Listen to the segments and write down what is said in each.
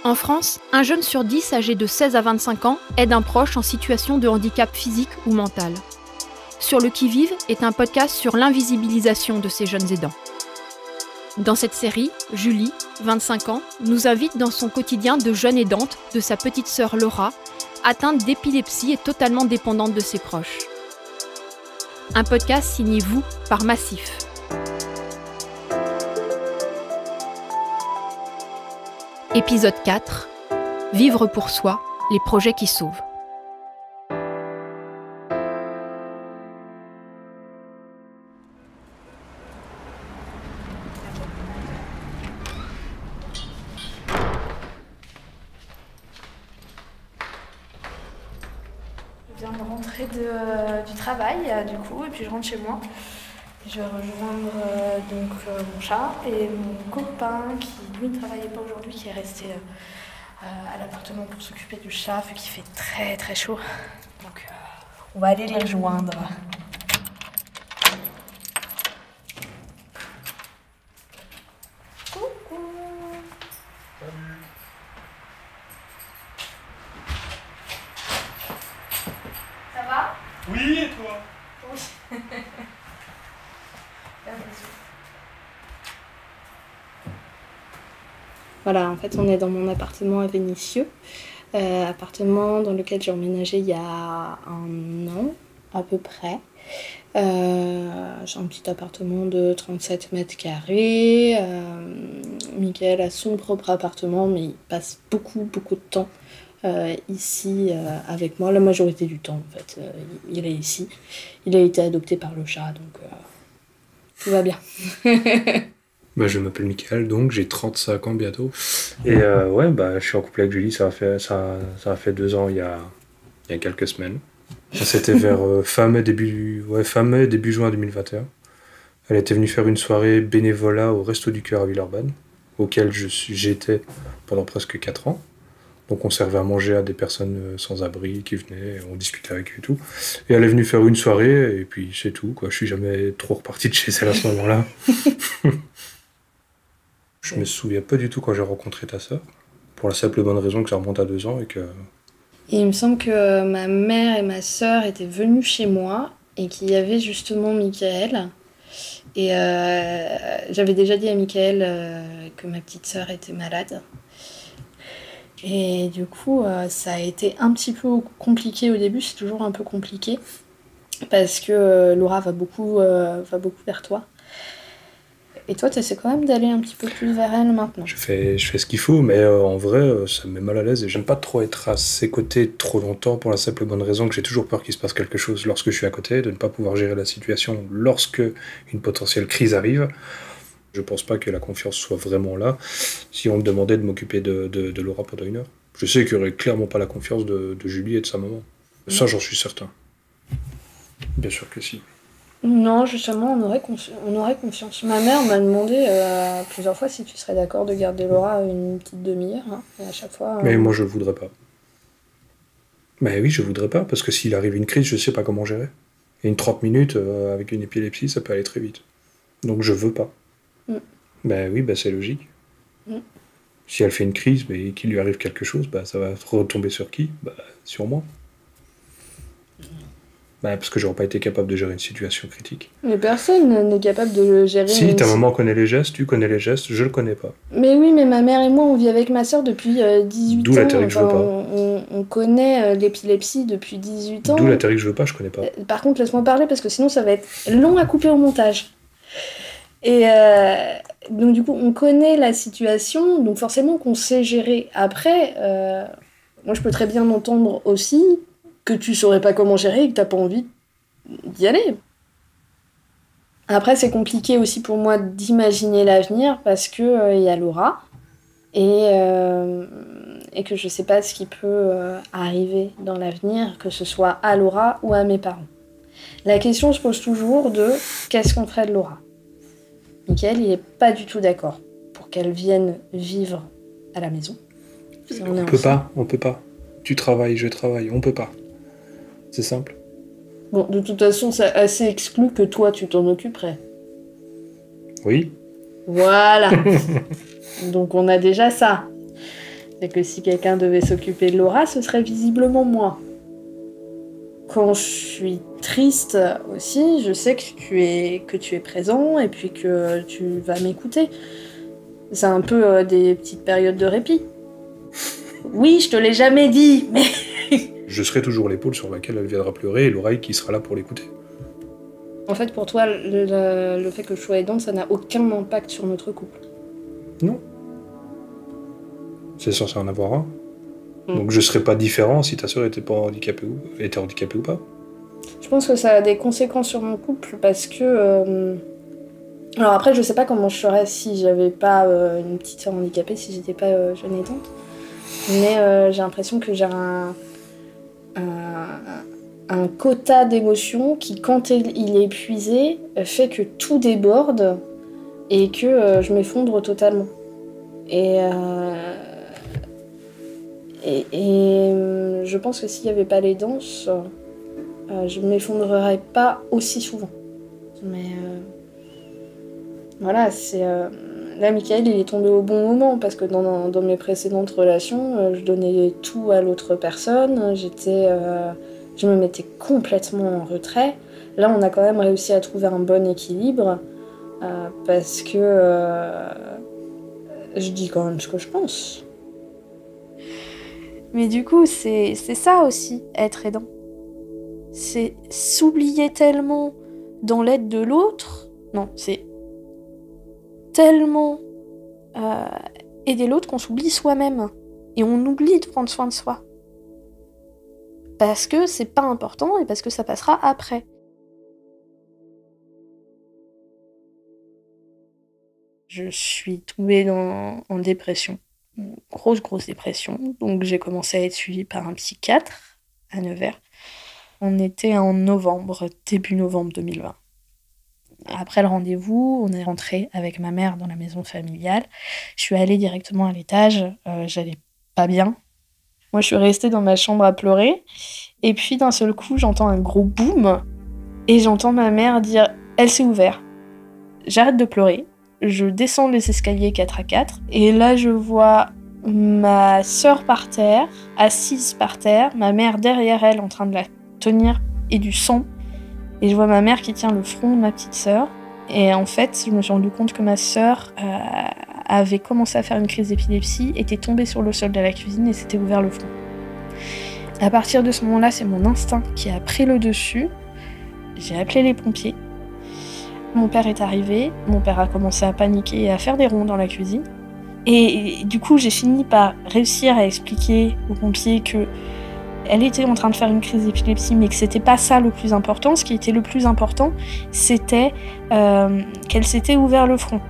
En France, un jeune sur 10 âgé de 16 à 25 ans aide un proche en situation de handicap physique ou mental. Sur le qui-vive est un podcast sur l'invisibilisation de ces jeunes aidants. Dans cette série, Julie, 25 ans, nous invite dans son quotidien de jeune aidante de sa petite sœur Laura, atteinte d'épilepsie et totalement dépendante de ses proches. Un podcast signé vous par Massif. Épisode 4. Vivre pour soi, les projets qui sauvent. Je viens de rentrer du travail, du coup, et puis je rentre chez moi. Je vais rejoindre mon chat et mon copain qui, lui, ne travaillait pas aujourd'hui, qui est resté à l'appartement pour s'occuper du chat, vu qu'il fait très très chaud. Donc, on va aller les rejoindre. Coucou. Salut. Ça va? Oui, et toi? Oui. Voilà, en fait, on est dans mon appartement à Vénissieux, appartement dans lequel j'ai emménagé il y a 1 an, à peu près. J'ai un petit appartement de 37 mètres carrés. Mickaël a son propre appartement, mais il passe beaucoup de temps ici avec moi, la majorité du temps, en fait. Il est ici. Il a été adopté par le chat, donc tout va bien. Je m'appelle Mickaël, donc j'ai 35 ans bientôt. Et je suis en couple avec Julie, ça a fait 2 ans il y a quelques semaines. C'était vers fin mai, début juin 2021. Elle était venue faire une soirée bénévolat au Resto du Cœur à Villeurbanne, auquel j'étais pendant presque 4 ans. Donc on servait à manger à des personnes sans abri qui venaient, on discutait avec eux et tout. Et elle est venue faire une soirée, et puis c'est tout, quoi. Je suis jamais trop reparti de chez elle à ce moment-là. Je me souviens pas du tout quand j'ai rencontré ta sœur, pour la simple et bonne raison que ça remonte à 2 ans et que... Et il me semble que ma mère et ma sœur étaient venues chez moi et qu'il y avait justement Mickaël. Et j'avais déjà dit à Mickaël que ma petite sœur était malade. Et du coup, ça a été un petit peu compliqué au début, c'est toujours un peu compliqué, parce que Laura va beaucoup vers toi. Et toi, tu essaies quand même d'aller un petit peu plus vers elle maintenant. Je fais ce qu'il faut, mais en vrai, ça me met mal à l'aise et j'aime pas trop être à ses côtés trop longtemps pour la simple et bonne raison que j'ai toujours peur qu'il se passe quelque chose lorsque je suis à côté, de ne pas pouvoir gérer la situation lorsque une potentielle crise arrive. Je pense pas que la confiance soit vraiment là si on me demandait de m'occuper de Laura pendant 1 heure. Je sais qu'il y aurait clairement pas la confiance de Julie et de sa maman. Ça, j'en suis certain. Bien sûr que si. Non, justement, on aurait confiance. Ma mère m'a demandé plusieurs fois si tu serais d'accord de garder Laura une petite demi-heure. Hein, et à chaque fois... Mais moi, je voudrais pas. Mais oui, je voudrais pas, parce que s'il arrive une crise, je sais pas comment gérer. Et une 30 minutes avec une épilepsie, ça peut aller très vite. Donc je veux pas. C'est logique. Si elle fait une crise, mais qu'il lui arrive quelque chose, ça va retomber sur qui? Sur moi. Parce que j'aurais pas été capable de gérer une situation critique. Mais personne n'est capable de gérer... Si, ta maman connaît les gestes, tu connais les gestes, je le connais pas. Mais oui, mais ma mère et moi, on vit avec ma sœur depuis 18 ans. D'où l'intérêt que je veux pas. On connaît l'épilepsie depuis 18 ans. D'où l'intérêt que je veux pas, je connais pas. Par contre, laisse-moi parler, parce que sinon ça va être long à couper au montage. Et donc du coup, on connaît la situation, donc forcément qu'on sait gérer. Après, moi je peux très bien entendre aussi que tu saurais pas comment gérer et que t'as pas envie d'y aller. Après, c'est compliqué aussi pour moi d'imaginer l'avenir parce que y a Laura et que je sais pas ce qui peut arriver dans l'avenir, que ce soit à Laura ou à mes parents. La question se pose toujours de qu'est-ce qu'on ferait de Laura. Mickaël, il est pas du tout d'accord pour qu'elle vienne vivre à la maison. Si On peut pas. Tu travailles, je travaille, on peut pas. C'est simple. Bon, de toute façon, c'est assez exclu que toi, tu t'en occuperais. Oui. Voilà. Donc on a déjà ça. C'est que si quelqu'un devait s'occuper de Laura, ce serait visiblement moi. Quand je suis triste aussi, je sais que tu es présent et puis que tu vas m'écouter. C'est un peu des petites périodes de répit. Oui, je te l'ai jamais dit, mais... Je serai toujours l'épaule sur laquelle elle viendra pleurer et l'oreille qui sera là pour l'écouter. En fait, pour toi, le fait que je sois aidante, ça n'a aucun impact sur notre couple. Non. C'est censé en avoir un. Donc je serais pas différent si ta sœur était handicapée ou pas. Je pense que ça a des conséquences sur mon couple parce que... Alors après, je sais pas comment je serais si j'avais pas une petite sœur handicapée, si j'étais pas jeune aidante. Mais j'ai l'impression que j'ai un quota d'émotions qui, quand il est épuisé, fait que tout déborde et que je m'effondre totalement. Et je pense que s'il n'y avait pas les danses, je ne m'effondrerais pas aussi souvent. Mais voilà, c'est... Là, Michael, il est tombé au bon moment parce que dans mes précédentes relations, je donnais tout à l'autre personne, je me mettais complètement en retrait. Là, on a quand même réussi à trouver un bon équilibre parce que je dis quand même ce que je pense. Mais du coup, c'est ça aussi, être aidant. C'est s'oublier tellement dans l'aide de l'autre. Non, c'est tellement aider l'autre qu'on s'oublie soi-même. Et on oublie de prendre soin de soi. Parce que c'est pas important et parce que ça passera après. Je suis tombée en dépression. Une grosse dépression. Donc j'ai commencé à être suivie par un psychiatre à Nevers. On était en novembre, début novembre 2020. Après le rendez-vous, on est rentré avec ma mère dans la maison familiale. Je suis allée directement à l'étage, j'allais pas bien. Moi, je suis restée dans ma chambre à pleurer. Et puis, d'un seul coup, j'entends un gros boum. Et j'entends ma mère dire « Elle s'est ouverte ». J'arrête de pleurer. Je descends les escaliers 4 à 4. Et là, je vois ma sœur par terre, assise par terre. Ma mère derrière elle, en train de la tenir, et du sang. Et je vois ma mère qui tient le front de ma petite sœur. Et en fait, je me suis rendu compte que ma sœur avait commencé à faire une crise d'épilepsie, était tombée sur le sol de la cuisine et s'était ouvert le front. À partir de ce moment-là, c'est mon instinct qui a pris le dessus. J'ai appelé les pompiers. Mon père est arrivé. Mon père a commencé à paniquer et à faire des ronds dans la cuisine. Et du coup, j'ai fini par réussir à expliquer aux pompiers que elle était en train de faire une crise d'épilepsie, mais que c'était pas ça le plus important. Ce qui était le plus important, c'était qu'elle s'était ouvert le front.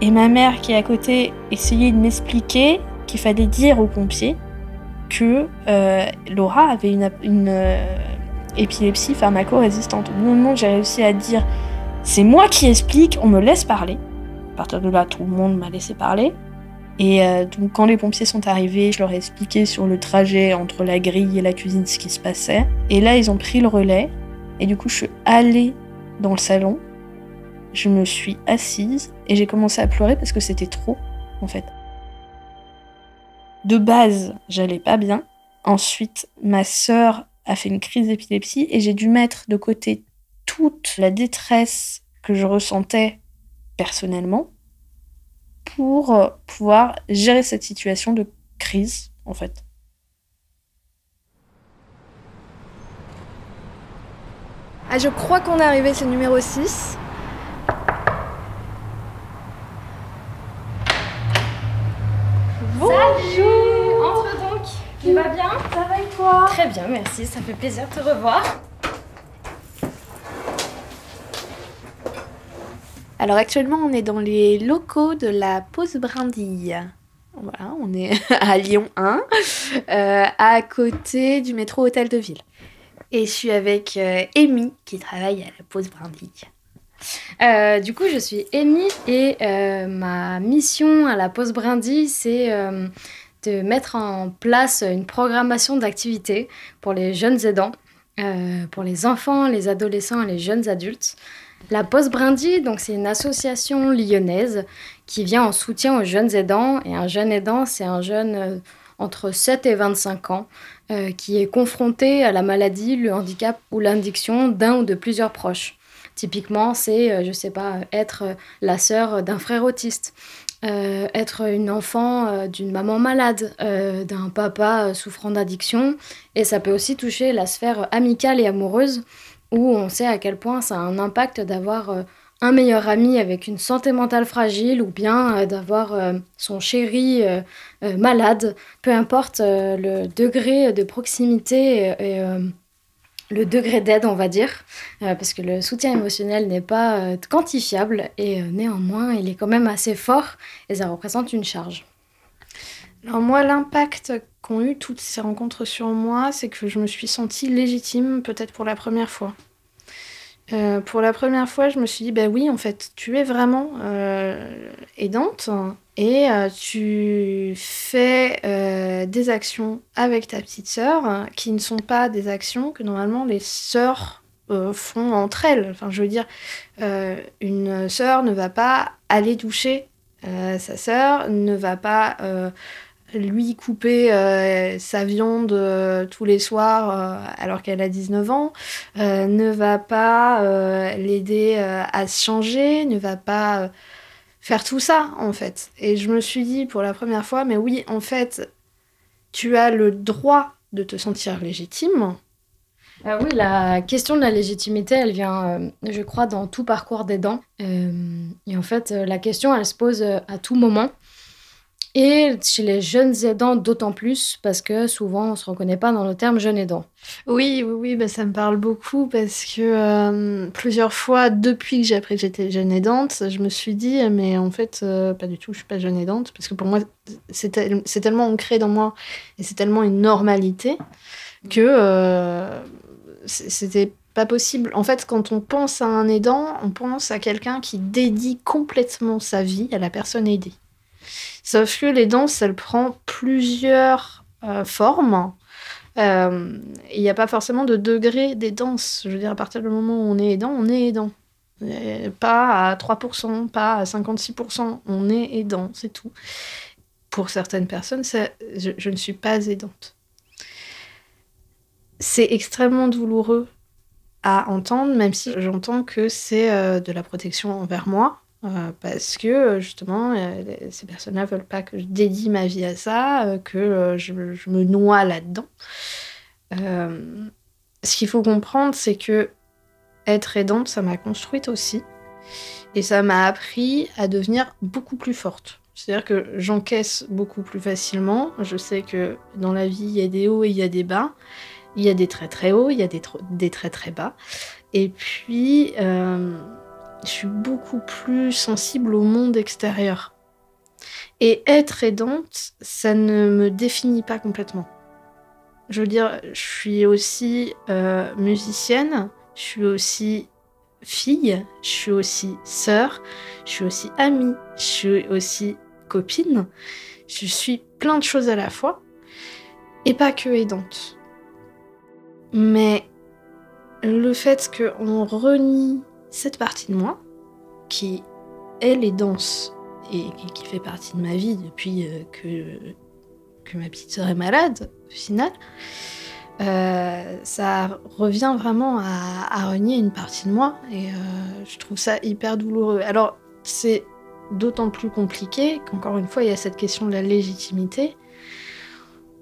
Et ma mère, qui est à côté, essayait de m'expliquer qu'il fallait dire aux pompiers que Laura avait une épilepsie pharmaco-résistante. Au moment où j'ai réussi à dire « c'est moi qui explique, on me laisse parler », à partir de là, tout le monde m'a laissé parler. Et donc quand les pompiers sont arrivés, je leur ai expliqué sur le trajet entre la grille et la cuisine ce qui se passait. Et là, ils ont pris le relais. Et du coup, je suis allée dans le salon. Je me suis assise et j'ai commencé à pleurer parce que c'était trop, en fait. De base, j'allais pas bien. Ensuite, ma sœur a fait une crise d'épilepsie et j'ai dû mettre de côté toute la détresse que je ressentais personnellement pour pouvoir gérer cette situation de crise, en fait. Ah, je crois qu'on est arrivé, c'est le numéro 6. Salut! Entre donc! Tu vas bien? Ça va et toi? Très bien, merci, ça fait plaisir de te revoir. Alors actuellement, on est dans les locaux de la Pause Brindille. Voilà, on est à Lyon 1, à côté du métro Hôtel de Ville. Et je suis avec Amy, qui travaille à la Pause Brindille. Du coup, je suis Amy et ma mission à la Pause Brindille, c'est de mettre en place une programmation d'activités pour les jeunes aidants, pour les enfants, les adolescents et les jeunes adultes. La Pause Brindille, donc, c'est une association lyonnaise qui vient en soutien aux jeunes aidants. Et un jeune aidant, c'est un jeune entre 7 et 25 ans, qui est confronté à la maladie, le handicap ou l'addiction d'un ou de plusieurs proches. Typiquement, c'est, je sais pas, être la sœur d'un frère autiste, être une enfant d'une maman malade, d'un papa souffrant d'addiction. Et ça peut aussi toucher la sphère amicale et amoureuse, où on sait à quel point ça a un impact d'avoir un meilleur ami avec une santé mentale fragile ou bien d'avoir son chéri malade. Peu importe le degré de proximité et le degré d'aide, on va dire, parce que le soutien émotionnel n'est pas quantifiable et néanmoins, il est quand même assez fort et ça représente une charge. Alors moi, l'impact qu'ont eu toutes ces rencontres sur moi, c'est que je me suis sentie légitime, peut-être pour la première fois. Pour la première fois, je me suis dit, bah oui, en fait, tu es vraiment aidante et tu fais des actions avec ta petite sœur qui ne sont pas des actions que normalement les sœurs font entre elles. Enfin, je veux dire, une sœur ne va pas aller toucher sa sœur, ne va pas lui couper sa viande tous les soirs alors qu'elle a 19 ans, ne va pas l'aider à se changer, ne va pas faire tout ça, en fait. Et je me suis dit pour la première fois, mais oui, en fait, tu as le droit de te sentir légitime. Oui, la question de la légitimité, elle vient, je crois, dans tout parcours d'aidant. Et en fait, la question, elle se pose à tout moment. Et chez les jeunes aidants, d'autant plus, parce que souvent, on ne se reconnaît pas dans le terme jeune aidant. Oui, bah, ça me parle beaucoup parce que plusieurs fois, depuis que j'ai appris que j'étais jeune aidante, je me suis dit, mais en fait, pas du tout, je ne suis pas jeune aidante, parce que pour moi, c'est tellement ancré dans moi et c'est tellement une normalité que c'était pas possible. En fait, quand on pense à un aidant, on pense à quelqu'un qui dédie complètement sa vie à la personne aidée. Sauf que l'aidance, elle prend plusieurs formes. Il n'y a pas forcément de degré d'aidance. Je veux dire, à partir du moment où on est aidant, on est aidant. Pas à 3%, pas à 56%. On est aidant, c'est tout. Pour certaines personnes, je ne suis pas aidante. C'est extrêmement douloureux à entendre, même si j'entends que c'est de la protection envers moi. Parce que justement, ces personnes-là veulent pas que je dédie ma vie à ça, que je me noie là-dedans. Ce qu'il faut comprendre, c'est que être aidante, ça m'a construite aussi. Et ça m'a appris à devenir beaucoup plus forte. C'est-à-dire que j'encaisse beaucoup plus facilement. Je sais que dans la vie, il y a des hauts et il y a des bas. Il y a des très très hauts, il y a des très très bas. Et puis... je suis beaucoup plus sensible au monde extérieur. Et être aidante, ça ne me définit pas complètement. Je veux dire, je suis aussi musicienne, je suis aussi fille, je suis aussi sœur, je suis aussi amie, je suis aussi copine. Je suis plein de choses à la fois, et pas que aidante. Mais le fait qu'on renie cette partie de moi, qui, elle, est dense et qui fait partie de ma vie depuis que ma petite sœur est malade, au final, ça revient vraiment à renier une partie de moi et je trouve ça hyper douloureux. Alors, c'est d'autant plus compliqué qu'encore une fois, il y a cette question de la légitimité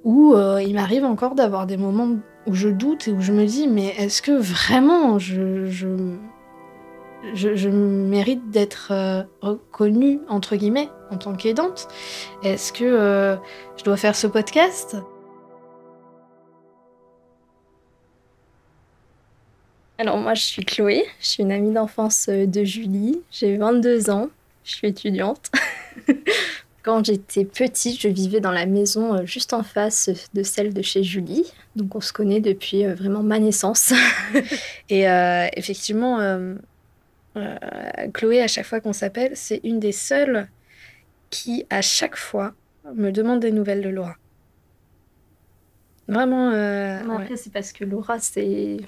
où il m'arrive encore d'avoir des moments où je doute et où je me dis, mais est-ce que vraiment je mérite d'être reconnue, entre guillemets, en tant qu'aidante? Est-ce que je dois faire ce podcast? Alors moi, je suis Chloé, je suis une amie d'enfance de Julie, j'ai 22 ans, je suis étudiante. Quand j'étais petite, je vivais dans la maison juste en face de celle de chez Julie, donc on se connaît depuis vraiment ma naissance. Et effectivement... Chloé, à chaque fois qu'on s'appelle, c'est une des seules qui, à chaque fois, me demande des nouvelles de Laura. Vraiment. Après, c'est parce que Laura, c'est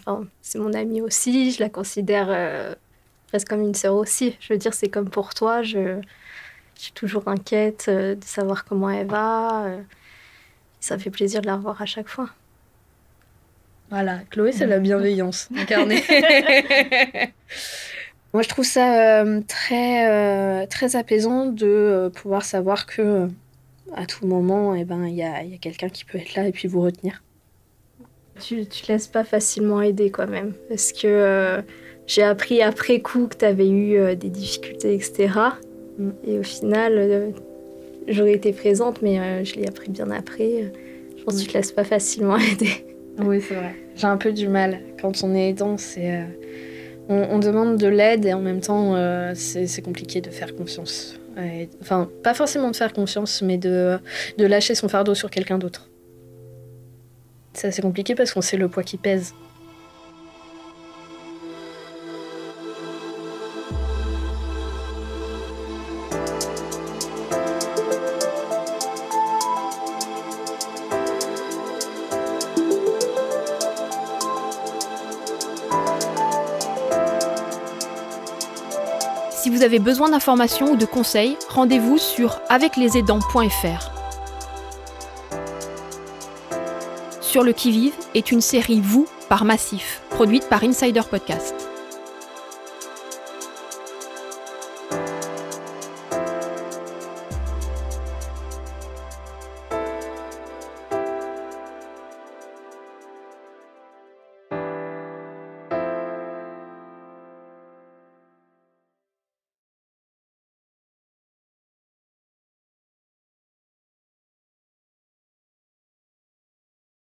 mon amie aussi. Je la considère presque comme une sœur aussi. Je veux dire, c'est comme pour toi. Je suis toujours inquiète de savoir comment elle va. Ça fait plaisir de la revoir à chaque fois. Voilà, Chloé, c'est la bienveillance incarnée. Moi, je trouve ça très apaisant de pouvoir savoir que à tout moment, il y a quelqu'un qui peut être là et puis vous retenir. Tu te laisses pas facilement aider quand même, parce que j'ai appris après coup que tu avais eu des difficultés, etc. Et au final, j'aurais été présente, mais je l'ai appris bien après. Je pense que tu te laisses pas facilement aider. Oui, c'est vrai. J'ai un peu du mal. Quand on est aidant, on demande de l'aide et en même temps, c'est compliqué de faire confiance. Enfin, pas forcément de faire confiance, mais de lâcher son fardeau sur quelqu'un d'autre. C'est assez compliqué parce qu'on sait le poids qui pèse. Si vous avez besoin d'informations ou de conseils, rendez-vous sur aveclesaidants.fr. Sur le qui-vive est une série Vous par Massif, produite par Insider Podcast.